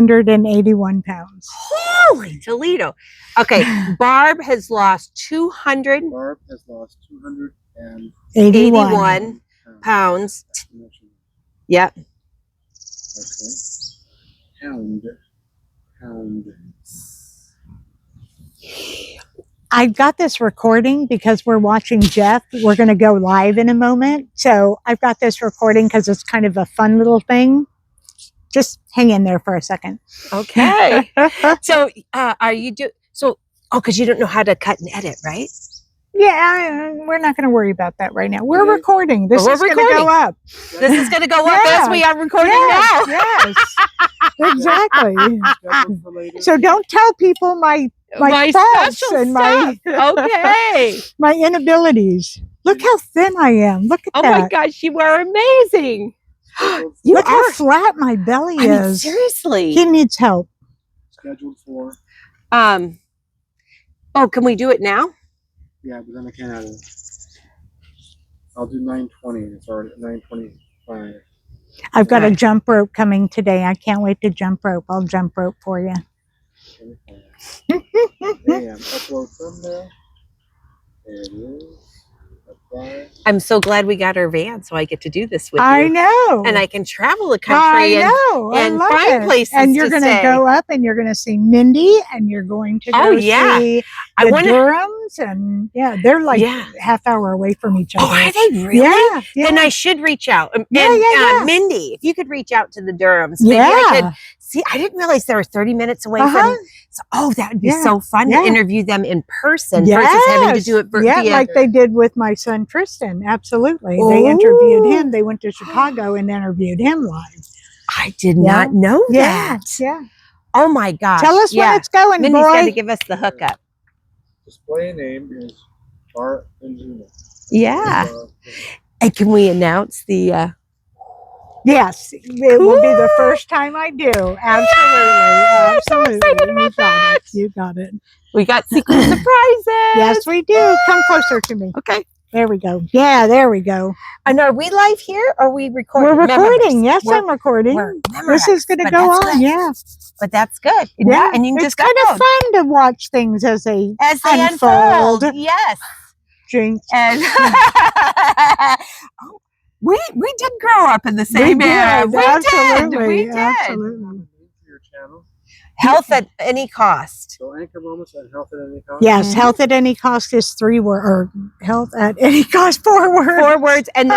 281 pounds. Holy Toledo. Okay, Barb has lost 200. Barb has lost 281 81 pounds. Yep. Okay. Pound. I've got this recording because we're watching Jeff. We're going to go live in a moment. So I've got this recording because it's kind of a fun little thing. Just hang in there for a second. Okay. So are you because you don't know how to cut and edit, right? Yeah, we're not going to worry about that right now. We're recording. This is going to go up. This is going to go up as we are recording now. Yes, exactly. So don't tell people my faults and my my inabilities. Look how thin I am. Look at that. Oh my gosh, you are amazing. Look how flat my belly is. I mean, seriously. He needs help. Scheduled for. Oh, can we do it now? Yeah, but then I can't edit. I'll do 9:20. It's already 9:25. I've got a jump rope coming today. I can't wait to jump rope. I'll jump rope for you. Upload thumbnail. There it is. Apply. I'm so glad we got our van so I get to do this with you. I know. And I can travel the country and find places and you're going to go up and you're going to see Mindy and you're going to go see the Durhams. And they're like half hour away from each other. Oh, are they really? Yeah. Then I should reach out. And Mindy, if you could reach out to the Durhams, maybe I could see. I didn't realize they were 30 minutes away from. So, that would be so fun to interview them in person versus having to do it via. Like they did with my son Tristan. Absolutely. They interviewed him. They went to Chicago and interviewed him live. I did not know that. Yeah. Oh my gosh. Tell us when it's going, Mindy's got to give us the hookup. Display name is Barb and Gina. Yeah. And can we announce the... Yes, it will be the first time I do. Absolutely. So excited about that. You got it. We got secret surprises. Yes, we do. Come closer to me. Okay. There we go. Yeah, there we go. And are we live here or are we recording? We're recording. Yes, I'm recording. This is going to go on. Good. Yeah. But that's good. Yeah. And you can it's kind of fun to watch things as they unfold. Yes. Jinx. And we did grow up in the same era. We did. Absolutely. Your channel. Health at any cost. So Anchor Moments and Health at Any Cost. Yes, health at any cost is 3 words, or health at any cost 4 words. 4 words, and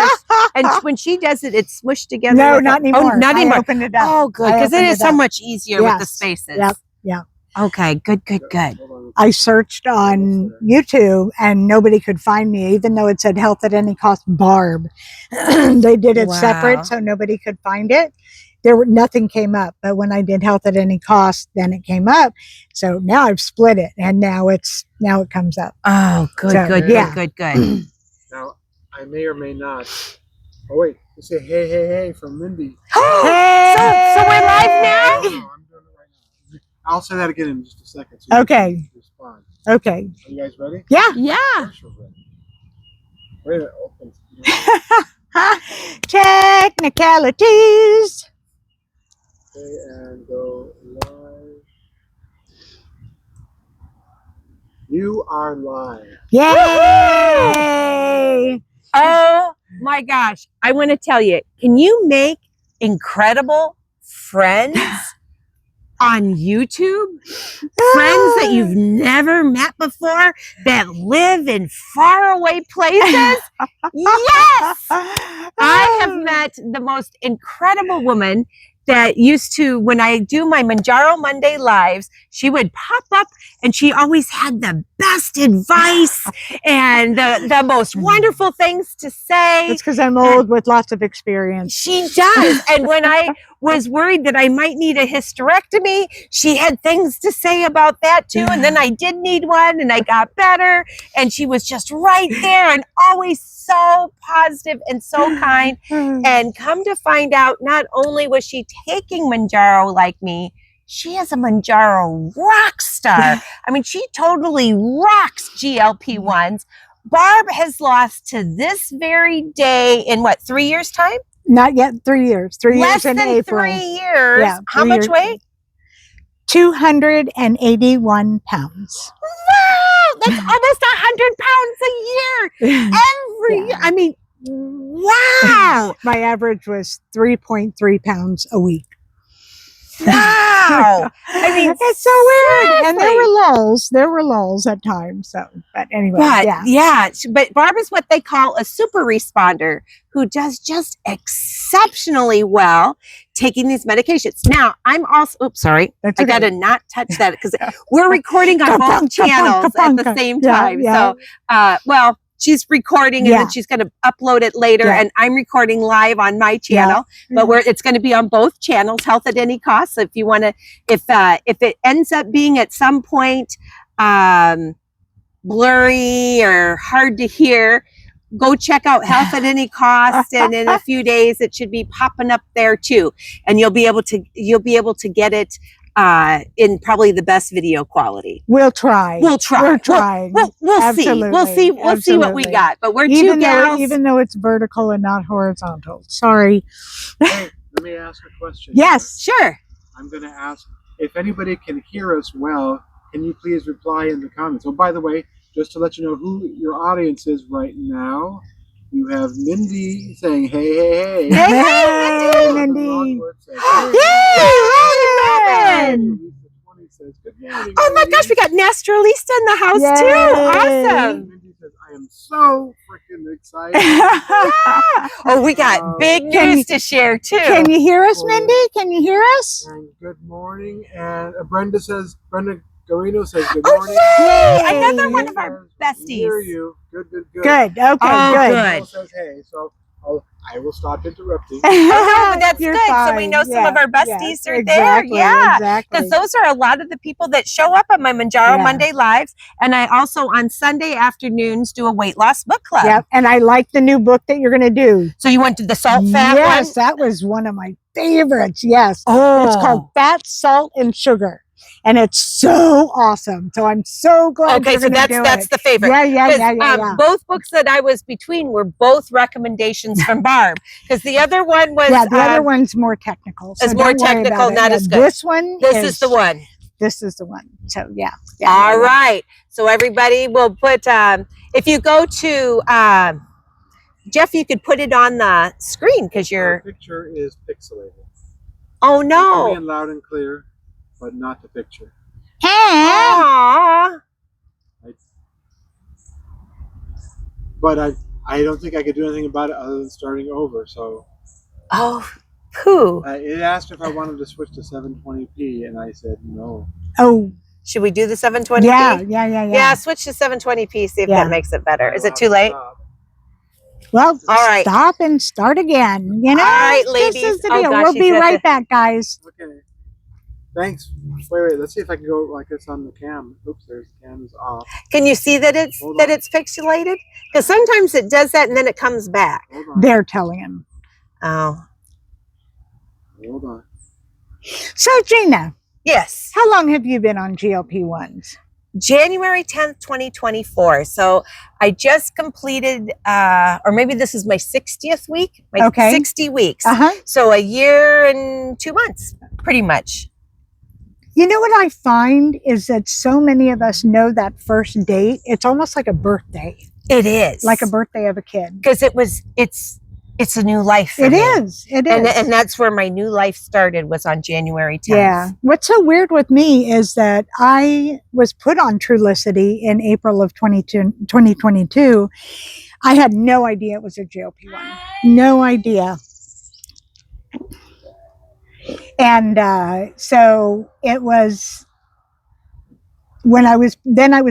when she does it, it's smushed together. No, not anymore. Oh, not anymore. I opened it up. Oh, good, because it is so much easier with the spaces. Yep. Okay, good. I searched on YouTube and nobody could find me, even though it said Health at Any Cost Barb. They did it separate, so nobody could find it. Nothing came up, but when I did Health at Any Cost, then it came up. So now I've split it, and now it comes up. Oh, good. Now I may or may not. Oh wait, you say hey from Mindy. Hey! So we're live now. I'm doing it right now. I'll say that again in just a second. So Okay. Respond. Okay. Are you guys ready? Yeah. Wait a minute. Open. Technicalities. Okay, and go live. You are live. Yay! Oh my gosh. I want to tell you, can you make incredible friends on YouTube? Friends that you've never met before that live in faraway places? Yes! I have met the most incredible woman that used to, when I do my Mounjaro Monday lives, she would pop up and she always had the best advice and the most wonderful things to say. It's because I'm old with lots of experience. She does. And when I was worried that I might need a hysterectomy, she had things to say about that too. And then I did need one and I got better. And she was just right there and always so positive and so kind. And come to find out, not only was she taking Mounjaro like me, she is a Mounjaro rock star. I mean, she totally rocks GLP-1s. Barb has lost to this very day in what, 3 years time? Not yet 3 years. 3 years Less in than April. 3 years. Yeah, How much weight? 281 pounds. Wow, that's almost 100 pounds a year. Every year. I mean, wow. My average was 3.3 pounds a week. Wow. I mean, it's so weird. seriously. And there were lulls at times. So, but anyway, but Barb is what they call a super responder who does just exceptionally well taking these medications. Now, I'm also, oops, sorry. That's I okay. got to not touch that because we're recording on both channels at the same time. So, well, she's recording and then she's going to upload it later, and I'm recording live on my channel. But it's going to be on both channels, Health at Any Cost. So if you want to, if it ends up being at some point blurry or hard to hear, go check out Health at Any Cost, and in a few days it should be popping up there too, and you'll be able to get it in probably the best video quality. We'll try. We'll see. We'll see what we got. But we're two gals. Even though it's vertical and not horizontal. Sorry. Hey, let me ask a question. Yes, sure. I'm going to ask if anybody can hear us well. Can you please reply in the comments? Oh, by the way, just to let you know who your audience is right now, you have Mindy saying, hey, hey, hey. Hey, Mindy. Oh my gosh, we got Nastralista in the house too. Awesome. Mindy says, I am so freaking excited. Oh, we got big news to share too. Can you hear us, Mindy? Can you hear us? And good morning. And Brenda Garino says good morning. Yay! Another one of our besties. Hear you. Good. Good. Okay, good. Says, hey, so I will stop interrupting. That's You're good. fine. So we know some of our besties are exactly, there. Yeah. exactly. Because those are a lot of the people that show up on my Mounjaro Monday Lives. And I also on Sunday afternoons do a weight loss book club. Yep. And I like the new book that you're going to do. So you went to the salt fat Yes, one? that was one of my favorites. Yes. Oh. It's called Fat, Salt, and Sugar. And it's so awesome. So I'm so glad Okay, you're so going to do that's it. the favorite. Yeah. Both books that I was between were both recommendations from Barb. Because the other one was... Yeah, the other one's more technical. So it's more technical, not as good. This is the one. This is the one. So, yeah. All right. So everybody will put... if you go to... Jeff, you could put it on the screen because Your picture is pixelated. Oh, It's no. coming in loud and clear, but not the picture. Aww. But I don't think I could do anything about it other than starting over. So. Oh, poo. It asked if I wanted to switch to 720p, and I said no. Oh. Should we do the 720p? Yeah. Yeah, switch to 720p, see if that makes it better. Is it too late? Well, all right. Stop and start again. You know, all right, ladies. This is the deal. We'll be right back, guys. Okay. Thanks. Wait. Let's see if I can go like this on the cam. Oops, there's the cam is off. Can you see that it's pixelated? Because sometimes it does that and then it comes back. They're telling him. Oh. Hold on. So, Gina. Yes. How long have you been on GLP-1s? January 10th, 2024. So I just completed, or maybe this is my 60th week, 60 weeks. So a year and 2 months, pretty much. You know what I find is that so many of us know that first date. It's almost like a birthday. It is. Like a birthday of a kid. Because it's a new life for me. It is. And that's where my new life started, was on January 10th. Yeah. What's so weird with me is that I was put on Trulicity in April of 2022. I had no idea it was a GLP-1. No idea. And so it was when I was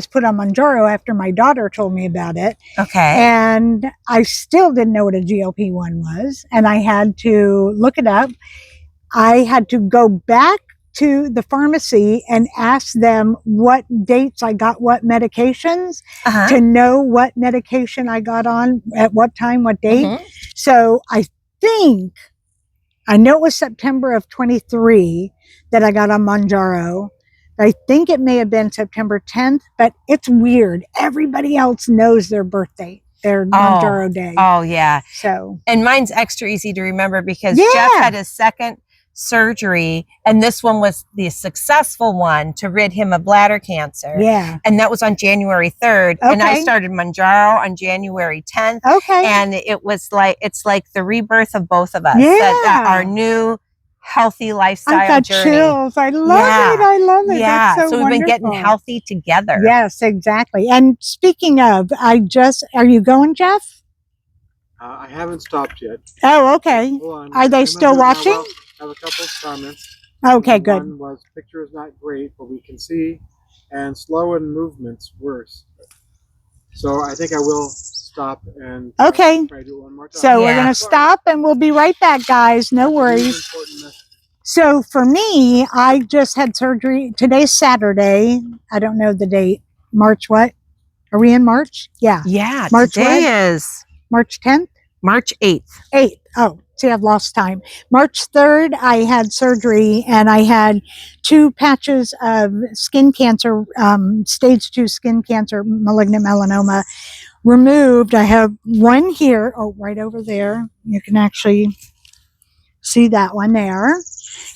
put on Mounjaro after my daughter told me about it. Okay. And I still didn't know what a GLP-1 was. And I had to look it up. I had to go back to the pharmacy and ask them what dates I got what medications to know what medication I got on at what time, what date. So I know it was September of 23 that I got on Mounjaro. I think it may have been September 10th, but it's weird. Everybody else knows their birthday, their Mounjaro day. Oh, yeah. So. And mine's extra easy to remember because Jeff had his second surgery, and this one was the successful one to rid him of bladder cancer. Yeah. And that was on January 3rd. And I Okay. started Mounjaro on January 10th. Okay. And it was like, it's like the rebirth of both of us. Yeah. That our new healthy lifestyle I've got journey. chills. I love Yeah. it. I love it. Yeah. That's so we've been getting wonderful. healthy together. Yes, exactly. And speaking of, are you going, Jeff? I haven't stopped yet. Oh, okay. Hold on. Are they still watching? I have a couple of comments. Okay, good. One was, picture is not great, but we can see, and slow in movements worse. So I think I will stop and Okay. try to do it one more time. So we're going to stop and we'll be right back, guys. No worries. So for me, I just had surgery. Today's Saturday. I don't know the date. March what? Are we in March? Yeah. Yeah. March today what? is March 10th? March 8th. 8th. Oh, see, I've lost time. March 3rd, I had surgery and I had 2 patches of skin cancer, stage 2 skin cancer, malignant melanoma removed. I have one here. Oh, right over there. You can actually see that one there.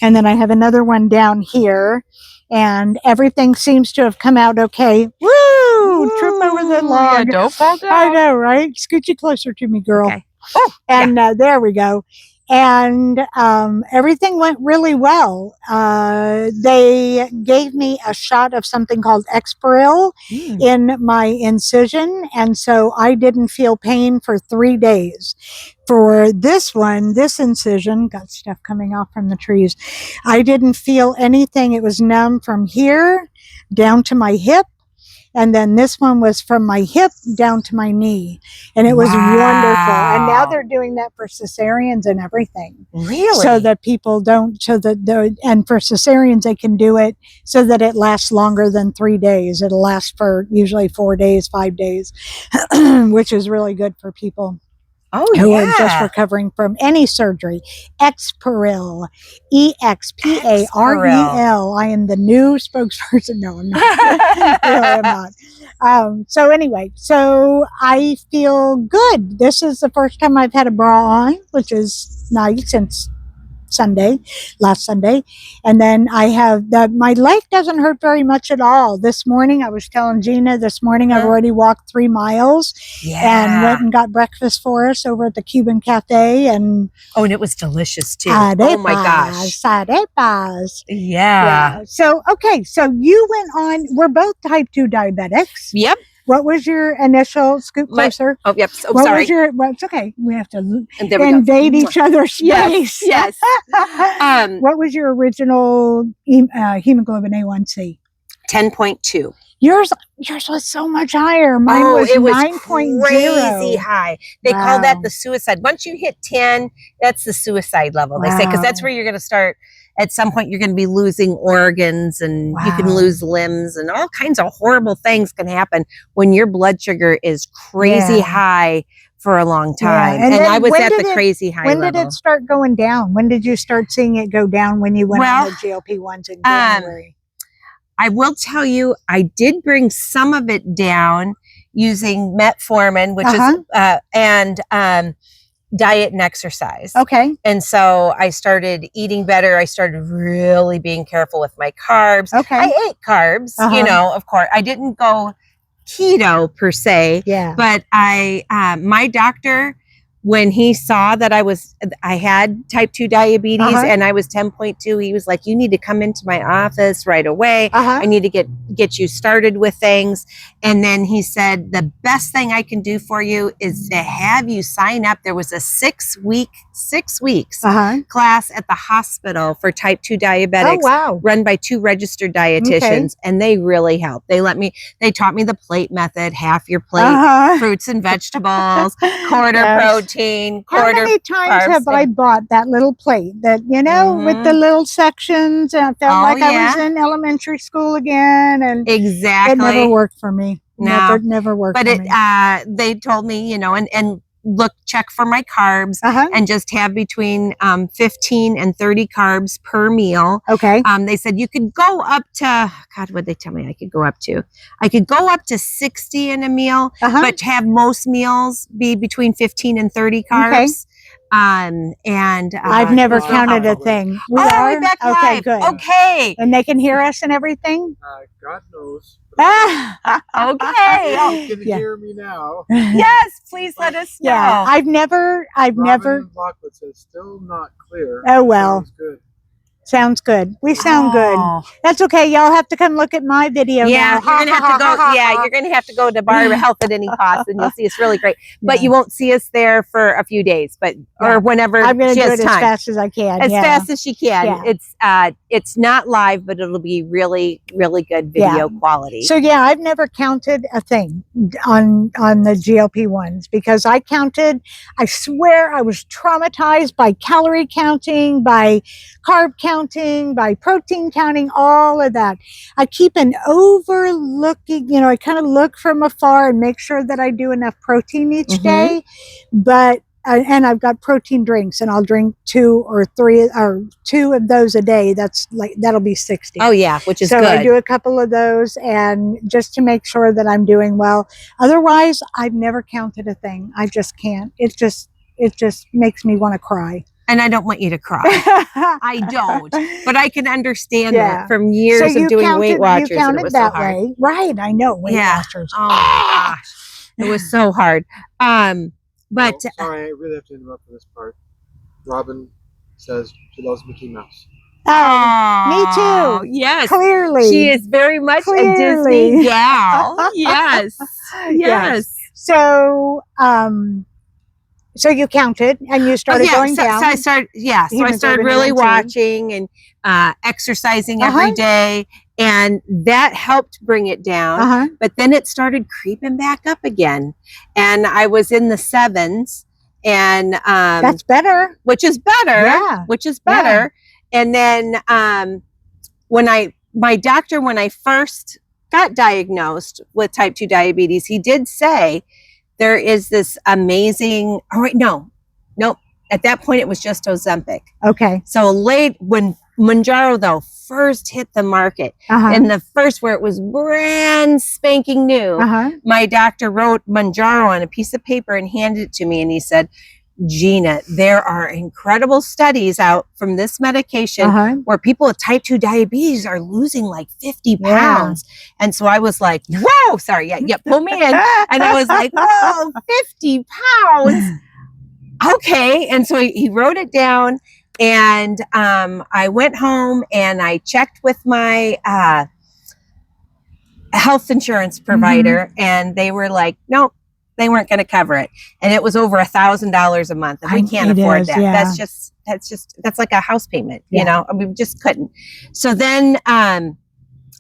And then I have another one down here. And everything seems to have come out okay. Woo! Trip over the log. Yeah, don't fall down. I know, right? Scoot you closer to me, girl. Okay. Oh, and there we go. And everything went really well. They gave me a shot of something called Exparil in my incision. And so I didn't feel pain for 3 days. For this one, this incision, got stuff coming off from the trees. I didn't feel anything. It was numb from here down to my hip. And then this one was from my hip down to my knee. And it was wonderful. And now they're doing that for cesareans and everything. Really? So that people don't, and for cesareans, they can do it so that it lasts longer than 3 days. It'll last for usually 4 days, 5 days, which is really good for people. Who are just recovering from any surgery. Exparil. Exparel. I am the new spokesperson. No, I'm not. Really, I'm not. So anyway, so I feel good. This is the first time I've had a bra on, which is nice since last Sunday. And then I have my leg doesn't hurt very much at all. This morning, I was telling Gina, I've already walked 3 miles and went and got breakfast for us over at the Cuban Cafe. And it was delicious too. Oh my gosh. Arepas. Yeah. So, okay. So you went on, we're both type 2 diabetics. Yep. What was your initial, scoop closer? Yep. Oh, what sorry. Was your, well, it's okay. We have to invade each other's space. Yes. What was your original hemoglobin A1C? 10.2. Yours was so much higher. Mine was 9.0. Crazy high. They call that the suicide. Once you hit 10, that's the suicide level. They say, because that's where you're going to start. At some point, you're going to be losing organs and you can lose limbs and all kinds of horrible things can happen when your blood sugar is crazy high for a long time. And I was at the crazy high level. When did it start going down? When did you start seeing it go down when you went on the GLP-1s in January? I will tell you, I did bring some of it down using metformin, which is, and diet and exercise. Okay. And so I started eating better. I started really being careful with my carbs. Okay. I ate carbs, of course. I didn't go keto per se. Yeah. But my doctor, when he saw that I had type 2 diabetes and I was 10.2, he was like, you need to come into my office right away. I need to get you started with things. And then he said, the best thing I can do for you is to have you sign up. There was a 6 weeks class at the hospital for type 2 diabetics run by 2 registered dietitians. And they really helped. They taught me the plate method, half your plate, fruits and vegetables, quarter protein. How many times have I bought that little plate that, with the little sections, and I felt like I was in elementary school again, and it never worked for me. No, never worked but for me. They told me, and check for my carbs and just have between 15 and 30 carbs per meal. Okay. They said you could go up to, God, what'd they tell me I could go up to? I could go up to 60 in a meal, but have most meals be between 15 and 30 carbs. I've never it's real counted a helpful. thing. We're back Okay, live. good. Okay. And they can hear us and everything? God knows. Okay. You can hear me now. Yes, please let us know. Yeah, I've never. Robin Lockwood says still not clear. Oh, well. Sounds good. Sounds good. We sound Oh. good. That's okay. Y'all have to come look at my video Yeah, now. you're gonna have to go. Yeah, you're gonna have to go to Barb Health at any cost, and you'll see it's really great. But you won't see us there for a few days, but or whenever I'm going to she do has it time. as fast as I can. As fast as she can. Yeah. It's not live, but it'll be really, really good video quality. So yeah, I've never counted a thing on the GLP-1s because I counted. I swear I was traumatized by calorie counting, by carb counting, by protein counting, all of that. I keep an overlooking. You know, I kind of look from afar and make sure that I do enough protein each day, but. And I've got protein drinks, and I'll drink 2 or 3 or 2 of those a day. That's like that'll be 60. Oh yeah, which is so good. I do a couple of those, and just to make sure that I'm doing well. Otherwise, I've never counted a thing. I just can't. It just makes me want to cry. And I don't want you to cry. I don't, but I can understand that from years of doing Weight Watchers. You counted it was that so hard. way, right? I know Weight Watchers. Oh my gosh, it was so hard. But sorry, I really have to interrupt for this part. Robin says she loves Mickey Mouse. Oh, me too. Yes, clearly she is very much a Disney gal. Yes, yes. So, so you counted and you started going down. So I started, so I started really watching and exercising every day, and that helped bring it down. But then it started creeping back up again, and I was in the 7s, and that's better. Which is better. Yeah. Which is better. Yeah. And then when I first got diagnosed with type 2 diabetes, he did say there is this amazing. Oh wait, nope. At that point, it was just Ozempic. Okay. So late when Mounjaro though first hit the market, and the first where it was brand spanking new, my doctor wrote Mounjaro on a piece of paper and handed it to me, and he said, Gina, there are incredible studies out from this medication where people with type 2 diabetes are losing like 50 pounds. And so I was like, whoa, sorry, pull me in. And I was like, whoa, 50 pounds. Okay. And so he wrote it down, and I went home and I checked with my health insurance provider, and they were like, nope. They weren't going to cover it, and it was over $1,000 a month, and we can't afford that. Yeah. That's like a house payment, you know. We just couldn't. So then,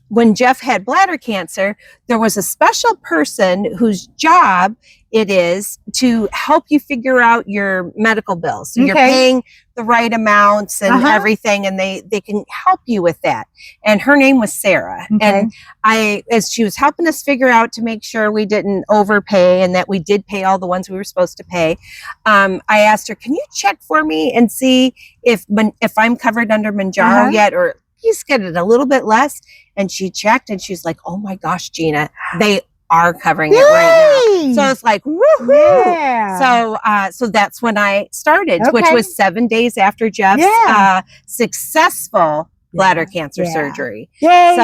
when Jeff had bladder cancer, there was a special person whose job it is to help you figure out your medical bills. So you're paying the right amounts and everything, and they can help you with that. And her name was Sarah. And as she was helping us figure out to make sure we didn't overpay and that we did pay all the ones we were supposed to pay, I asked her, can you check for me and see if I'm covered under Mounjaro yet, or please get it a little bit less? And she checked, and she's like, oh my gosh, Gina, they are covering it right now. So it's like, woohoo! Yeah. So that's when I started, which was 7 days after Jeff's successful bladder cancer surgery. Yay, so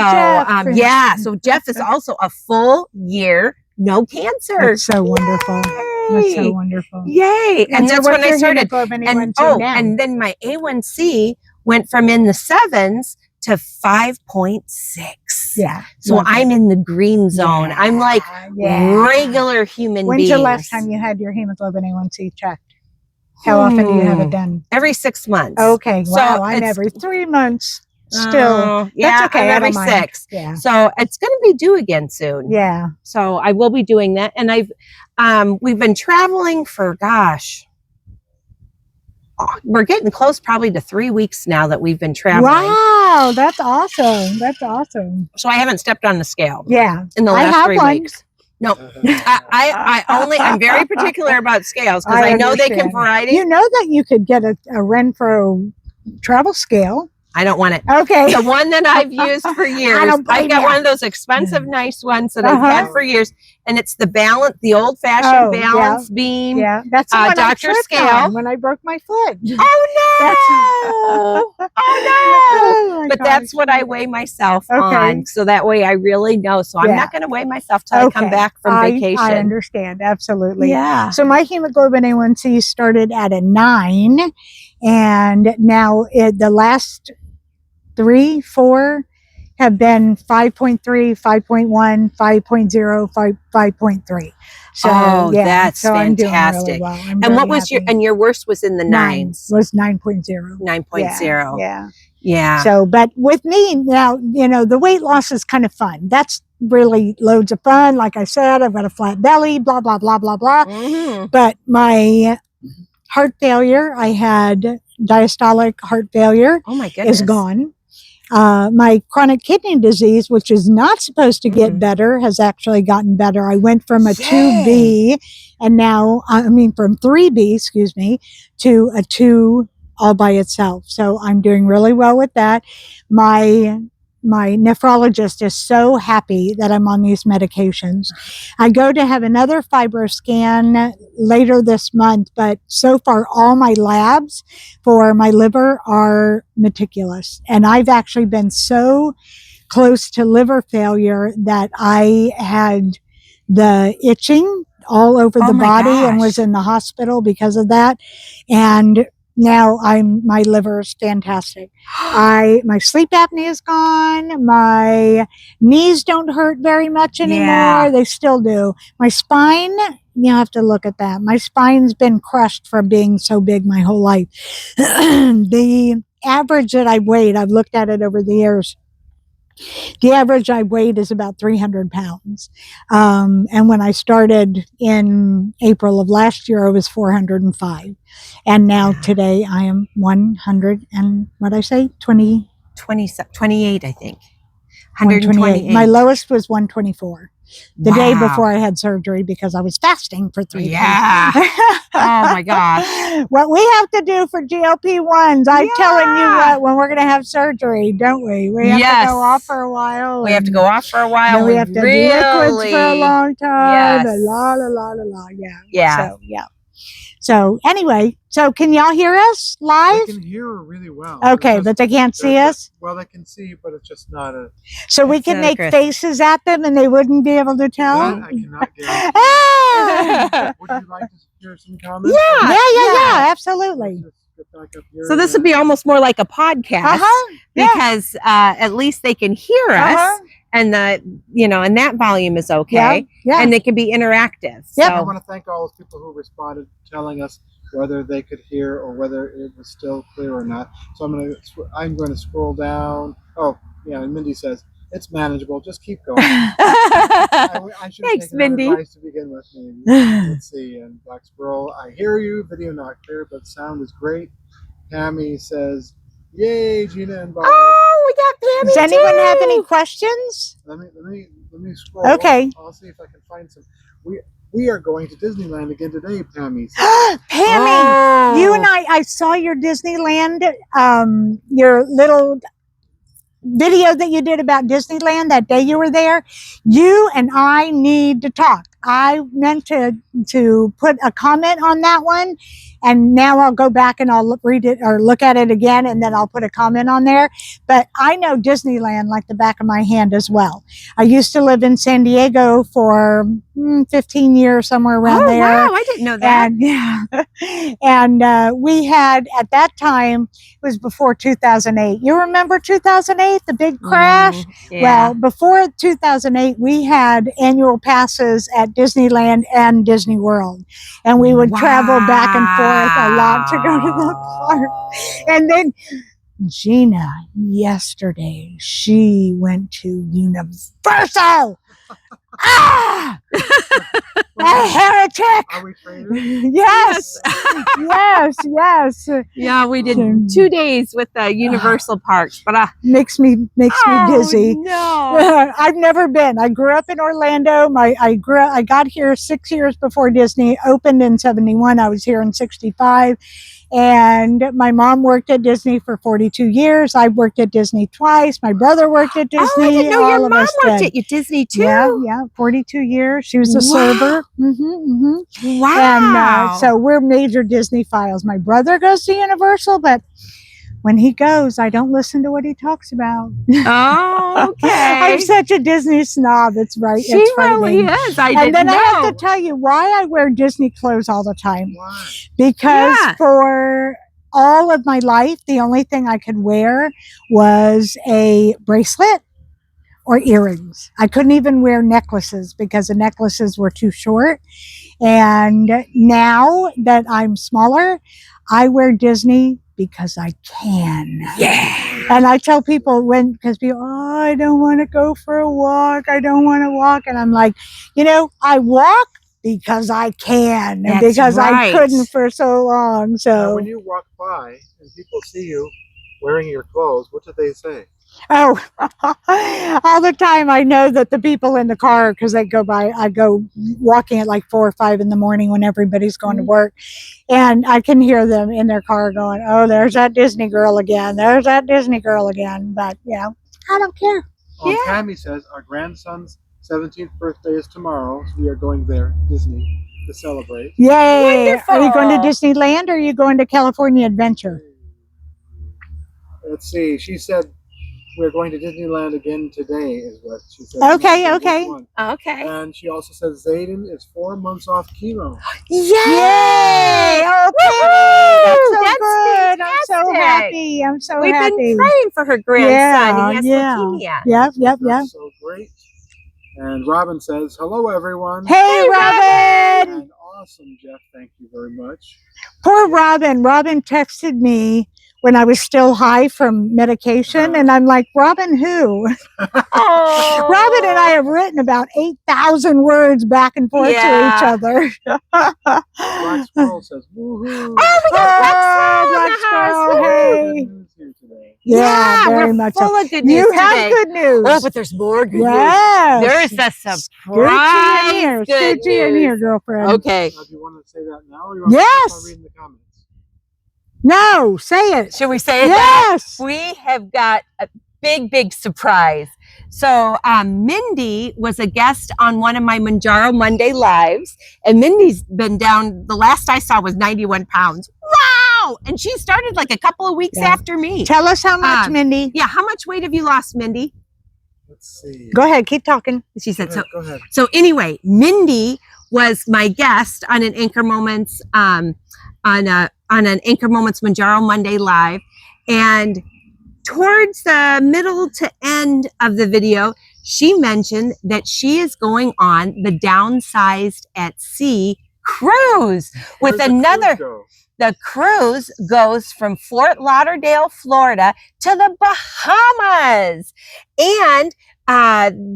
Jeff. So Jeff is also a full year no cancer. That's so wonderful. That's so wonderful. Yay! And so that's when I started. And then my A1C went from in the 7s to 5.6. Yeah. So I'm in the green zone. I'm like regular human being. When's the last time you had your hemoglobin A1C checked? How often do you have it done? Every 6 months. Okay. Wow. So I'm every 3 months. Still. That's okay. I'm every 6. Yeah. So it's going to be due again soon. Yeah. So I will be doing that. And we've been traveling for, we're getting close probably to 3 weeks now that we've been traveling. Wow, that's awesome. That's awesome. So I haven't stepped on the scale. Yeah. In the last 3 weeks. No, I'm very particular about scales because I know they can vary. You know that you could get a Renfro travel scale. I don't want it. Okay. The one that I've used for years. don't blame I've got ya. one of those expensive, nice ones that I've had for years, and it's the old-fashioned balance beam. Yeah, that's the one I Dr. tripped Scale. on when I broke my foot. Oh no! Oh no! my But gosh. that's what I weigh myself on, so that way I really know. So I'm not going to weigh myself till I come back from vacation. I understand, absolutely. Yeah. So my hemoglobin A1C started at a 9, and now the last 3, 4 have been 5.3, 5.1, 5.0, 5.3. So that's so fantastic. I'm doing really well. And what was your worst was in the 9s? Was 9.0. 9.0. Yeah. So, but with me now, the weight loss is kind of fun. That's really loads of fun. Like I said, I've got a flat belly, blah, blah, blah, blah, blah. Mm-hmm. But my heart failure, I had diastolic heart failure. Oh my goodness. Is gone. My chronic kidney disease, which is not supposed to get better, has actually gotten better. I went from a 2B and now, from 3B, excuse me, to a 2 all by itself. So I'm doing really well with that. My nephrologist is so happy that I'm on these medications. I go to have another fibro scan later this month, but so far all my labs for my liver are meticulous. And I've actually been so close to liver failure that I had the itching all over the body and was in the hospital because of that. And now my liver is fantastic. My sleep apnea is gone. My knees don't hurt very much anymore. Yeah. They still do. My spine, you have to look at that. My spine's been crushed from being so big my whole life. The average that I weighed, I've looked at it over the years. The average I weighed is about 300 pounds. And when I started in April of last year, I was 405. And now today I am 100 and 28, I think. 128. My lowest was 124. The day before I had surgery because I was fasting for 3 days. Oh my gosh. What we have to do for GLP-1s, I'm telling you what, when we're going to have surgery, don't we? We have to go off for a while. We have to go off for a while. Then we have to do liquids for a long time. Yes. La, la, la, la, la. Yeah. So anyway, can y'all hear us live? They can hear her really well. Okay, but they can't see us? Well, they can see, but it's just not a... So we can make faces at them and they wouldn't be able to tell? That I cannot guarantee. Would you like to hear some comments? Yeah, absolutely. So this would be almost more like a podcast because at least they can hear us. And and that volume is okay. And they can be interactive. So I want to thank all those people who responded, telling us whether they could hear or whether it was still clear or not. So I'm going to scroll down. Oh, yeah, and Mindy says it's manageable. Just keep going. I should have taken that advice to begin with. Maybe. Let's see. And Black Squirrel, I hear you. Video not clear, but sound is great. Tammy says, "Yay, Gina and Barb." Oh, we got Tammy. Does anyone have any questions? Let me scroll. Okay. I'll see if I can find some. We are going to Disneyland again today, Pammy. Pammy, you and I saw your Disneyland, your little video that you did about Disneyland that day you were there. You and I need to talk. I meant to put a comment on that one, and now I'll go back and I'll read it or look at it again, and then I'll put a comment on there. But I know Disneyland like the back of my hand as well. I used to live in San Diego for 15 years, somewhere around there. Oh, wow, I didn't know that. And we had, at that time, it was before 2008. You remember 2008, the big crash? Well, before 2008, we had annual passes at Disneyland and Disney World. And we would travel back and forth a lot to go to the park. And then Gina, yesterday, she went to Universal. A heretic! Are we trainers? Yes! yes. Yeah, we did 2 days with the Universal parks, but makes me dizzy. No, I've never been. I grew up in Orlando. I got here 6 years before Disney opened in 71. I was here in 65. And my mom worked at Disney for 42 years. I worked at Disney twice. My brother worked at Disney. Oh, I didn't know All your of mom us worked did. at Disney too. Yeah, 42 years. She was a server. Wow. And so we're major Disney files. My brother goes to Universal, but when he goes, I don't listen to what he talks about. Oh, okay. I'm such a Disney snob. It's right. She It's really frightening. is. I And didn't then know. I have to tell you why I wear Disney clothes all the time. Why? Because Yeah. for all of my life, the only thing I could wear was a bracelet or earrings. I couldn't even wear necklaces because the necklaces were too short. And now that I'm smaller, I wear Disney because I can. Yeah. And I tell people because people, oh, I don't want to go for a walk. I don't want to walk. And I'm like, I walk because I can, and That's because right. I couldn't for so long. Now, So, when you walk by and people see you wearing your clothes, what do they say? oh, all the time I know that the people in the car, because they go by, I go walking at like 4 or 5 in the morning when everybody's going to work. And I can hear them in their car going, oh, there's that Disney girl again. There's that Disney girl again. But, I don't care. Oh, Tammy says our grandson's 17th birthday is tomorrow, so we are going there, Disney, to celebrate. Yay. Wonderful. Are you going to Disneyland or are you going to California Adventure? Let's see. She said we're going to Disneyland again today, is what she said. Okay. Okay. And she also says Zayden is 4 months off chemo. Yay! Oh, Woohoo! Penny, that's so good. Fantastic. I'm so happy. I'm so We've happy. been praying for her grandson. He has leukemia. Yep. That's so great. And Robin says, hello, everyone. Hey, Robin. And awesome, Jeff. Thank you very much. Poor Robin. Robin texted me when I was still high from medication, and I'm like, Robin who? Oh. Robin and I have written about 8,000 words back and forth to each other. Black Squirrel says, woohoo. Oh, we got Black Squirrel, Woohoo. hey. Good news here today. Yeah, very we're much full so. of good news You have today. good news. Oh, but there's more good Yes. news. There's a surprise Scoochie in here. good Scoochie in news. here, girlfriend. Okay. Now, do you want to say that now, or you want Yes. to start reading the comments? No, say it. Should we say it? Yes. We have got a big surprise. So Mindy was a guest on one of my Mounjaro Monday lives, and Mindy's been down, the last I saw was 91 pounds. Wow! And she started like a couple of weeks after me. Tell us how much, Mindy. Yeah, how much weight have you lost, Mindy? Let's see. Go ahead, keep talking. She said, Go ahead. So anyway, Mindy was my guest on an Anchor Moments on an Anchor Moments Mounjaro Monday live, and towards the middle to end of the video, she mentioned that she is going on the Downsized at Sea cruise with Where's another. The cruise go? The cruise goes from Fort Lauderdale, Florida to the Bahamas. And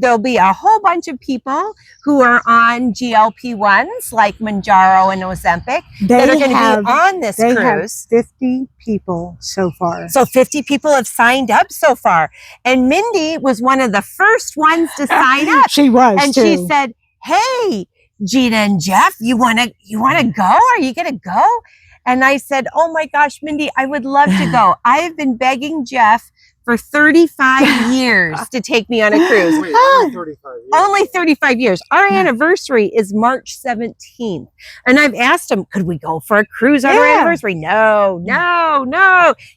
there'll be a whole bunch of people who are on GLP-1s like Mounjaro and Ozempic that are going to be on this They cruise. have 50 people so far. So 50 people have signed up so far. And Mindy was one of the first ones to sign up. She was, And too. she said, hey, Gina and Jeff, you wanna go? Are you gonna go? And I said, oh my gosh, Mindy, I would love to go. I have been begging Jeff for 35 years to take me on a cruise. Wait, only 35 years. Only 35 years. Our anniversary is March 17th. And I've asked him, could we go for a cruise on our anniversary? No.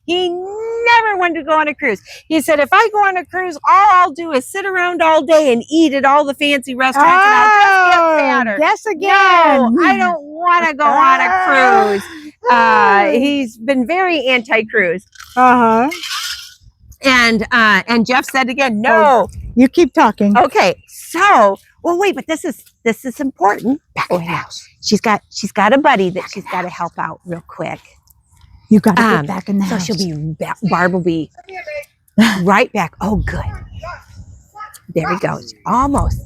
He never wanted to go on a cruise. He said, if I go on a cruise, all I'll do is sit around all day and eat at all the fancy restaurants and I'll just get fatter. Yes, again. No, I don't want to go on a cruise. He's been very anti-cruise. Uh-huh. And Jeff said again, no. You keep talking. Okay, so wait, but this is important. Back in the house. She's got a buddy that she's got to help out real quick. You got to get back in the house. So she'll be back. Barb will be right back. Oh, good. There we go. Almost.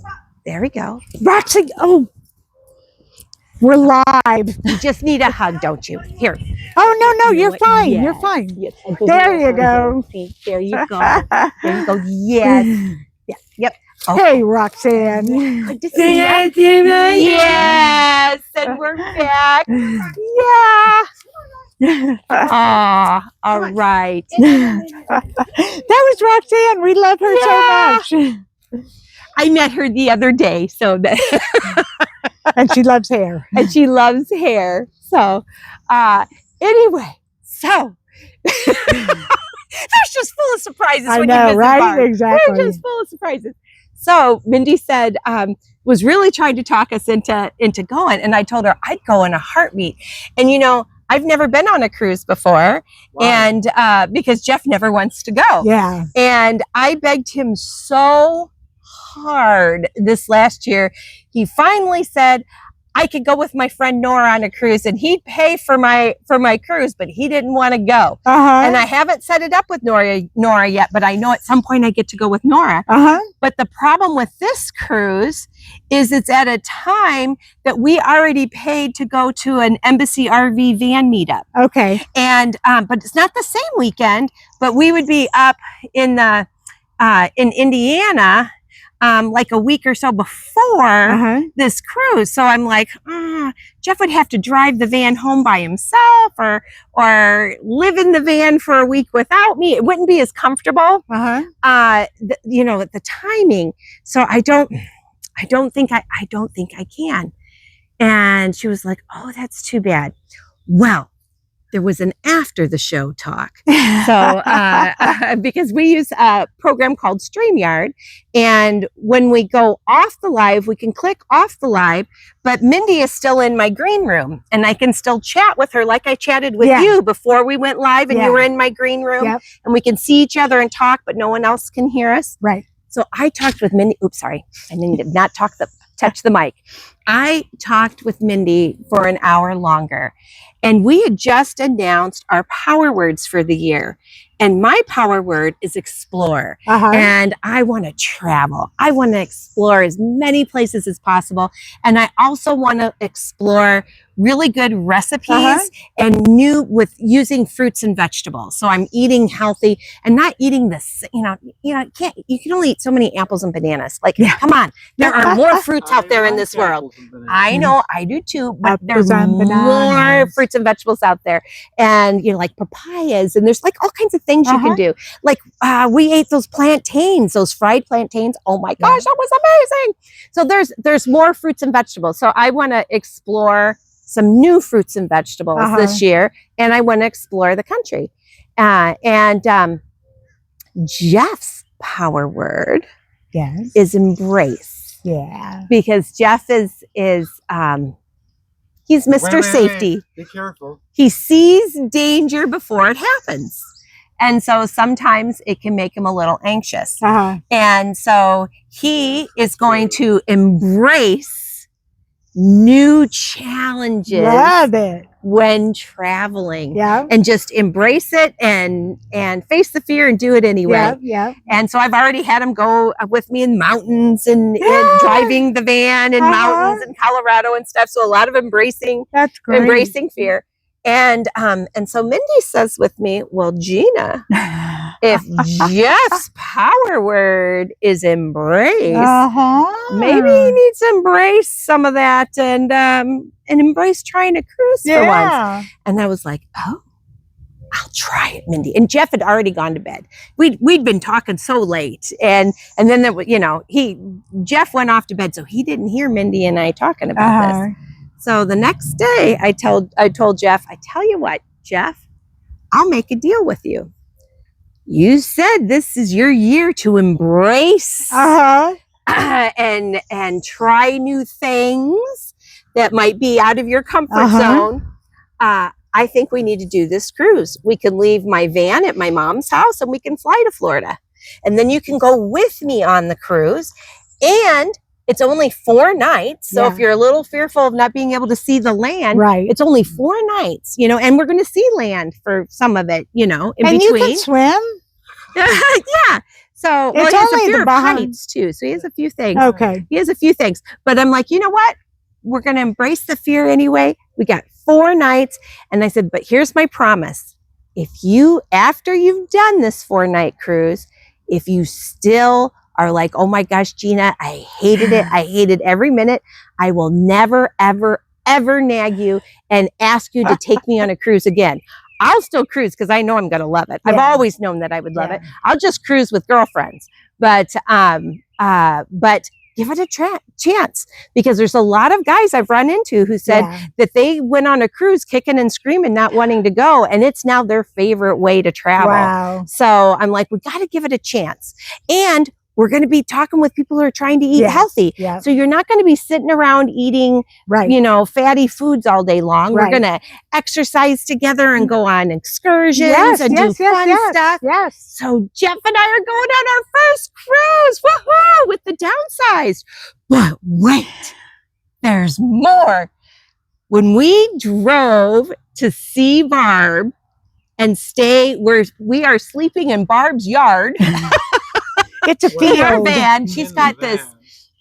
There we go. Roxy, we're live. You just need a hug, don't you? Here. Oh, no, you're fine. Yes. You're fine. Yes. There you go. There you go. There you go. Yes. Yeah. Yep. Okay. Hey, Roxanne. Good to see you. Yes. And we're back. Yeah. Ah, all right. That was Roxanne. We love her so much. I met her the other day, so that And she loves hair. and she loves hair. So, anyway, so they're just full of surprises I when know, you visit right? Barb. Exactly. They're just full of surprises. So Mindy said, was really trying to talk us into going, and I told her I'd go in a heartbeat. And you know, I've never been on a cruise before, and because Jeff never wants to go. Yeah. And I begged him so hard this last year. He finally said I could go with my friend Nora on a cruise, and he'd pay for my cruise, but he didn't want to go. And I haven't set it up with Nora yet, but I know at some point I get to go with Nora. But the problem with this cruise is it's at a time that we already paid to go to an Embassy RV van meetup. Okay. And but it's not the same weekend, but we would be up in the in Indiana like a week or so before this cruise. So I'm like, Jeff would have to drive the van home by himself or live in the van for a week without me. It wouldn't be as comfortable, you know, at the timing. So I don't think I can. And she was like, oh, that's too bad. Well, there was an after the show talk. So, because we use a program called StreamYard, and when we go off the live, we can click off the live, but Mindy is still in my green room and I can still chat with her like I chatted with you before we went live and you were in my green room and we can see each other and talk, but no one else can hear us. Right. So I talked with Mindy. Oops, sorry. I did not touch the mic. I talked with Mindy for an hour longer. And we had just announced our power words for the year. And my power word is explore. And I want to travel. I want to explore as many places as possible. And I also want to explore really good recipes and new with using fruits and vegetables. So I'm eating healthy and not eating this, you can only eat so many apples and bananas. Like, come on, there are more fruits out there in this world. I know, I do too, but there's more fruits and vegetables out there. And, you know, like papayas, and there's like all kinds of things you can do. Like, we ate those plantains, those fried plantains. Oh my gosh, that was amazing. So there's more fruits and vegetables. So I want to explore some new fruits and vegetables this year, and I want to explore the country. And Jeff's power word is embrace. Yeah. Because Jeff is he's Mr. Safety. Be careful. He sees danger before it happens. And so sometimes it can make him a little anxious. And so he is going to embrace new challenges when traveling, and just embrace it and face the fear and do it anyway. And so I've already had him go with me in mountains and driving the van in mountains in Colorado and stuff. So a lot of embracing fear. And so Mindy says with me, well, Gina, if Jeff's power word is embrace, maybe he needs to embrace some of that and embrace trying to cruise for once. And I was like, oh, I'll try it, Mindy. And Jeff had already gone to bed. We'd been talking so late, and then there, you know, Jeff went off to bed, so he didn't hear Mindy and I talking about this. So the next day, I told Jeff, I tell you what, Jeff, I'll make a deal with you. You said this is your year to embrace and try new things that might be out of your comfort zone. I think we need to do this cruise. We can leave my van at my mom's house and we can fly to Florida. And then you can go with me on the cruise. And it's only 4 nights. So if you're a little fearful of not being able to see the land, it's only 4 nights, you know, and we're going to see land for some of it, you know, in between. You can swim? So, well, he has a fear of heights too. So he has a few things. He has a few things. But I'm like, you know what? We're going to embrace the fear anyway. We got 4 nights. And I said, but here's my promise. If you, after you've done this 4-night cruise, if you still are like, oh my gosh, Gina, I hated it. I hated every minute. I will never, ever, ever nag you and ask you to take me on a cruise again. I'll still cruise because I know I'm going to love it. I've always known that I would love it. I'll just cruise with girlfriends, but give it a chance, because there's a lot of guys I've run into who said that they went on a cruise kicking and screaming, not wanting to go, and it's now their favorite way to travel. Wow. So I'm like, we got to give it a chance. And we're going to be talking with people who are trying to eat healthy. Yeah. So you're not going to be sitting around eating, fatty foods all day long. We're going to exercise together and go on excursions and do fun stuff. Yes. So Jeff and I are going on our first cruise. Woohoo! With the downsized. But wait, there's more. When we drove to see Barb and stay where we are sleeping in Barb's yard. It's a field. In our van, she's got this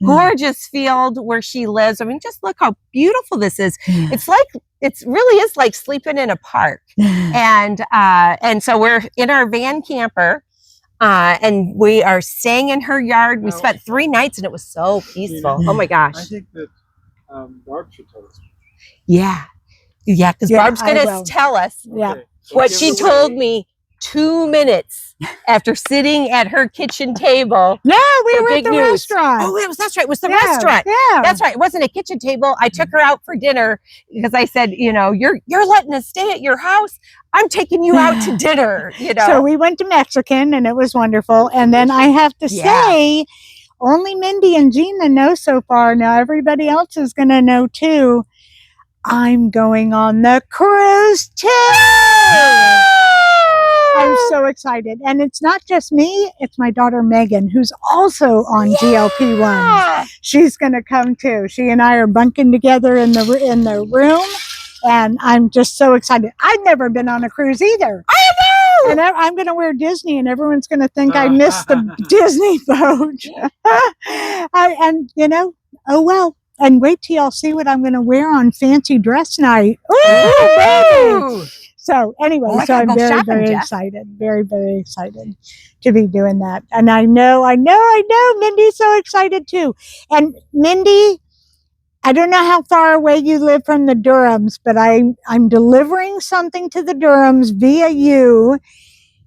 gorgeous field where she lives. I mean, just look how beautiful this is. It's like, it really is like sleeping in a park. And so we're in our van camper, and we are staying in her yard. We spent 3 nights and it was so peaceful. Oh my gosh. I think that Barb should tell us. Yeah. Yeah, because Barb's going to tell us what she told me 2 minutes after sitting at her kitchen table. No, we were at the restaurant. Oh, that's right. It was the restaurant. Yeah. That's right. It wasn't a kitchen table. I took her out for dinner because I said, you're letting us stay at your house. I'm taking you out to dinner, So we went to Mexican and it was wonderful. And then I have to say, only Mindy and Gina know so far. Now everybody else is going to know too. I'm going on the cruise too. I'm so excited. And it's not just me, it's my daughter Megan, who's also on GLP-1. She's going to come too. She and I are bunking together in the room, and I'm just so excited. I've never been on a cruise either. I know! And I'm going to wear Disney, and everyone's going to think I missed the Disney boat. Oh well. And wait till y'all see what I'm going to wear on fancy dress night. Ooh, baby! So anyway, I'm very, very excited. Very, very excited to be doing that. And I know, Mindy's so excited too. And Mindy, I don't know how far away you live from the Durhams, but I'm delivering something to the Durhams via you.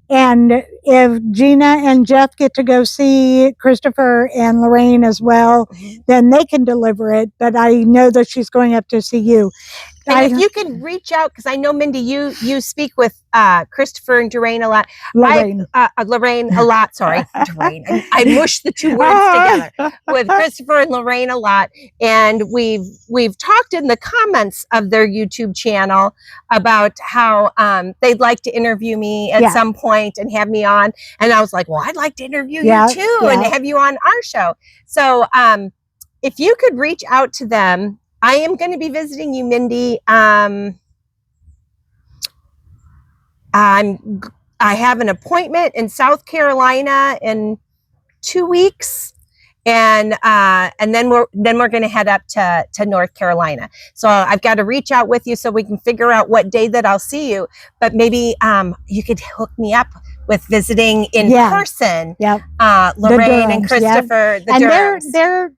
And if Gina and Jeff get to go see Christopher and Lorraine as well, then they can deliver it. But I know that she's going up to see you. And if you can reach out, because I know, Mindy, you speak with Christopher and Lorraine a lot. Lorraine a lot. Sorry, Lorraine. I mushed the two words together. With Christopher and Lorraine a lot, and we've talked in the comments of their YouTube channel about how they'd like to interview me at some point and have me on. And I was like, well, I'd like to interview you too and have you on our show. So if you could reach out to them. I am going to be visiting you, Mindy. I have an appointment in South Carolina in 2 weeks, and then we're going to head up to North Carolina. So I've got to reach out with you so we can figure out what day that I'll see you. But maybe you could hook me up with visiting in person. Lorraine and Christopher. Their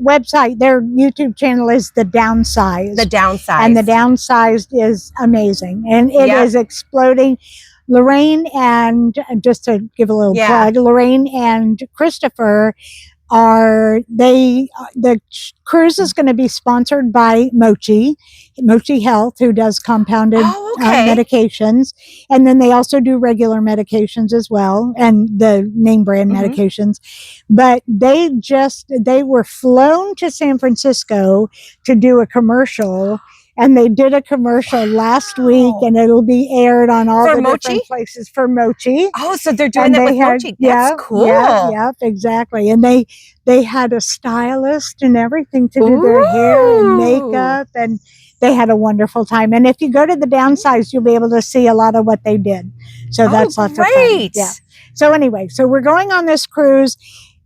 website, their YouTube channel is The Downsized. The Downsized. And The Downsized is amazing. And it is exploding. Lorraine and, just to give a little plug, Lorraine and Christopher the cruise is going to be sponsored by Mochi Health, who does compounded medications. And then they also do regular medications as well, and the name brand medications. But they were flown to San Francisco to do a commercial. And they did a commercial last week, and it'll be aired on all the different places for Mochi. Oh, so they're doing that with Mochi. That's cool. Yeah, exactly. And they had a stylist and everything to do their hair and makeup, and they had a wonderful time. And if you go to The Downsized, you'll be able to see a lot of what they did. So that's lots of fun. Yeah. So anyway, so we're going on this cruise.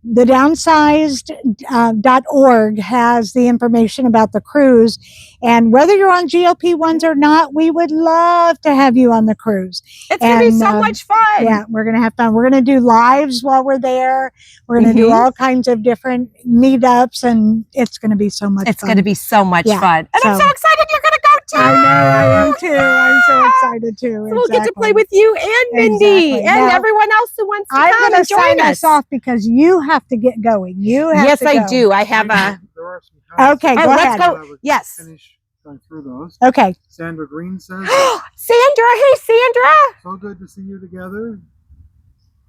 the downsized.org has the information about the cruise. And whether you're on GLP-1s or not, we would love to have you on the cruise. It's going to be so much fun. Yeah, we're going to have fun. We're going to do lives while we're there. We're going to do all kinds of different meetups, and it's going to be so much fun. It's going to be so much fun. And I'm so excited you're going to go too. I know, I am too. I'm so excited too. So we'll get to play with you and Mindy and now, everyone else who wants to I'm come going and to join sign us. us off because you have to get going. You have yes, to I go. do. I have a. Okay, go let's ahead. go. Yes. Finish going through those. Okay. Sandra Green says, Sandra, hey Sandra. so good to see you together.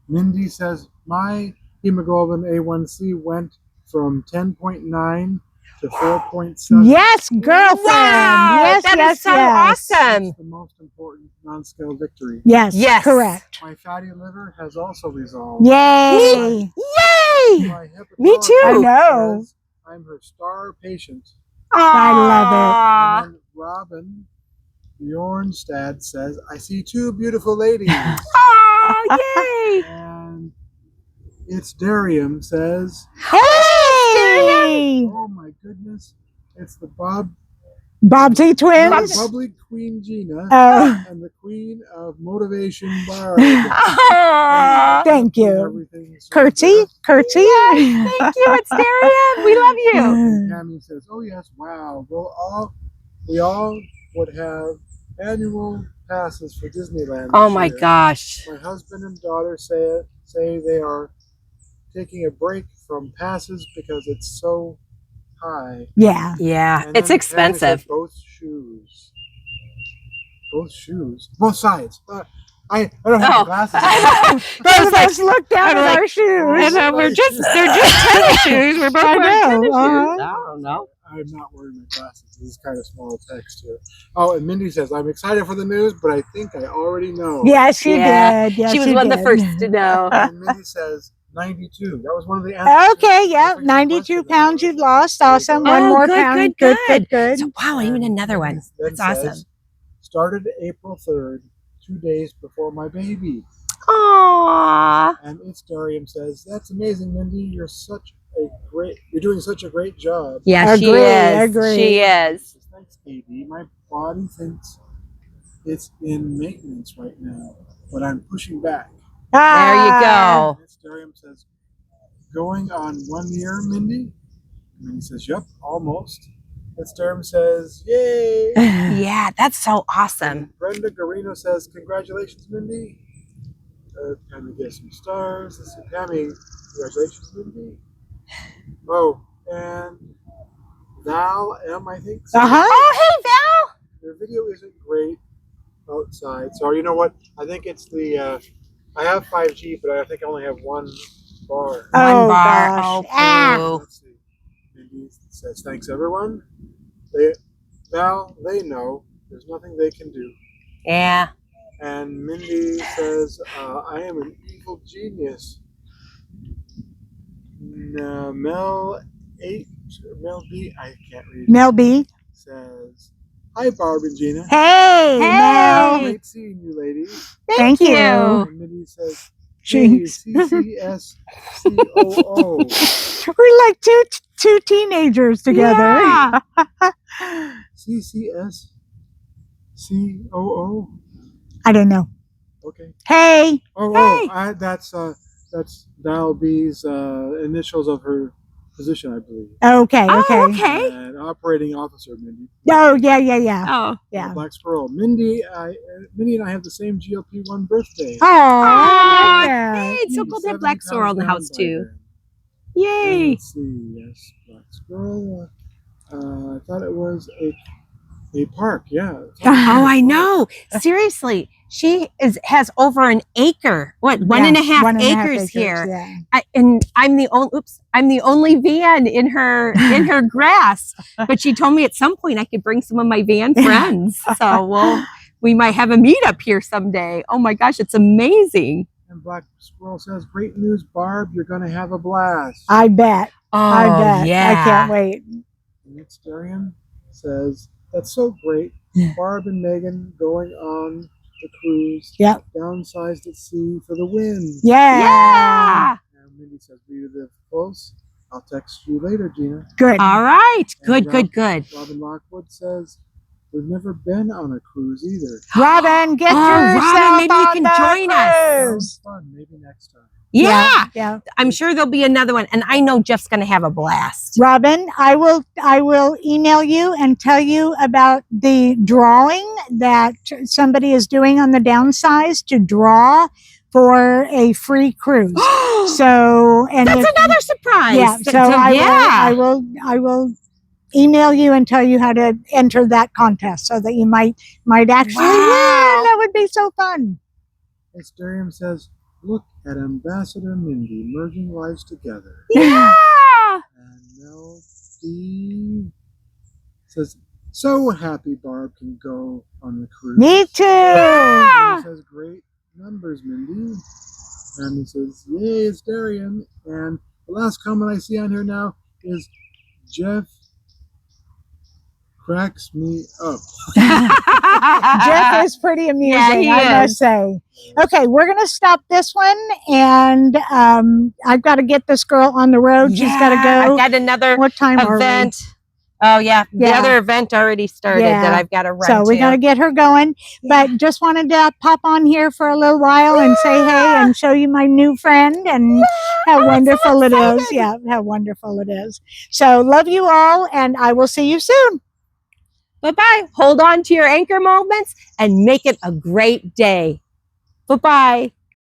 Mindy says, my hemoglobin A1C went from 10.9 to 4.7. Yes, girlfriend. Wow, yes, that yes, is so yes. awesome. It's the most important non-scale victory. Yes, Yes. correct. My fatty liver has also resolved. Yay. Yay. My Me too. I know. says, I'm her star patient. I love And then Robin Bjornstad says, I see two beautiful ladies. Oh, yay. And it's Darium says, Hey. oh my goodness, it's the Bobsy twins. the bubbly Queen Gina Oh, and the Queen of Motivation Barb. thank you. Everything so Curtsy, good. curtsy. Thank you. It's Darian. We love you. And Tammy says, oh yes, wow. We all would have annual passes for Disneyland. Oh this my year. gosh. My husband and daughter say they are taking a break from passes because it's so high. Yeah. Yeah, And it's then expensive. Tammy said, both sides. I don't have glasses. Both of us look down at our shoes. they're just tennis shoes. We're both I wearing know, tennis shoes. uh-huh. I don't know. I'm not wearing my glasses. This is kind of small text here. Oh, and Mindy says, I'm excited for the news, but I think I already know. Yes, you Yeah. did. Yes, She was you one of the did. first to know. And Mindy says, 92. That was one of the answers. Okay, yeah, 92 pounds you've lost. Awesome. One Oh, more good, pound. good, Good, good. So, wow, even another one. Then That's awesome. says, started April 3rd, 2 days before my baby. Aww. And it's Darium says, that's amazing, Mindy. You're doing such a great job. Yeah, she Agree, is. agree. She is. Thanks, AD. My body thinks it's in maintenance right now, but I'm pushing back. There you go. And Darium says, going on 1 year, Mindy? And Mindy says, yep, almost. And Darium says, yay! Yeah, that's so awesome. And Brenda Garino says, congratulations, Mindy. Tammy gets some stars. Let's see, Tammy, congratulations, Mindy. Oh, and Val M, I think. says, Oh, hey, Val. Your video isn't great outside. So you know what? I think it's the, I have 5G, but I think I only have one bar. Oh, One bar. gosh. Oh, Let's see. Mindy says, thanks, everyone. Val, they know. There's nothing they can do. yeah. And Mindy says, I am an evil genius. Mel B, I can't read. Mel B. Says, hi, Barb and Gina. Hey, Mel. Great seeing you, ladies. Thank you. And Mindy says, hey, Jinx. CCSCOO. We're like two teenagers together. Yeah. CCSCOO. I don't know. Okay. Hey. That's Val B's initials of her position, I believe. Okay, Oh, okay. okay. And operating officer, Mindy. Oh, yeah. Oh. Yeah. Black Squirrel. Mindy and I have the same GLP-1 birthday. Oh, Hey, it's so cool to have Black Sorrel in the house, too. And Yay. let's see. Yes, Black Squirrel. I thought it was a park. Yeah. Oh, I know. Seriously, she has over an acre. What, one and a half acres here? Yeah. And I'm the only van in her grass. But she told me at some point I could bring some of my van friends. So we might have a meetup here someday. Oh my gosh, it's amazing. And Black Squirrel says, "Great news, Barb. You're going to have a blast." I bet. Oh, I bet. yeah. I can't wait. Next Darian says, "That's so great. Barb and Megan going on the cruise. Yep. Downsized at sea for the win." Yeah. Yeah. And Mindy says, we live close. I'll text you later, Gina. Good. All right. Good, And good, good. Robin Lockwood says, we've never been on a cruise either. Robin, get yourself Robin, maybe you on can the join us. cruise. Sounds fun. Maybe next time. Yeah. Yeah. I'm sure there'll be another one. And I know Jeff's going to have a blast. Robin, I will email you and tell you about the drawing that somebody is doing on the downsize to draw for a free cruise. So, and That's another surprise. yeah, so I will email you and tell you how to enter that contest so that you might actually win. That would be so fun. Asterium says, look at Ambassador Mindy merging lives together. Yeah. And Mel B says, so happy Barb can go on the cruise. Me too. And he says, great numbers, Mindy. And he says, yay, Asterium. And the last comment I see on here now is, Jeff cracks me up. Jeff is pretty amusing, Yeah, he I must say. Okay, we're going to stop this one, and I've got to get this girl on the road. She's got to go. I've got another What time event. Oh, yeah. The Yeah. other event already started Yeah. that I've got to run So we to. got to get her going. But just wanted to pop on here for a little while and say hey and show you my new friend and how wonderful it is. Yeah, how wonderful it is. So love you all, and I will see you soon. Bye-bye. Hold on to your anchor moments and make it a great day. Bye-bye.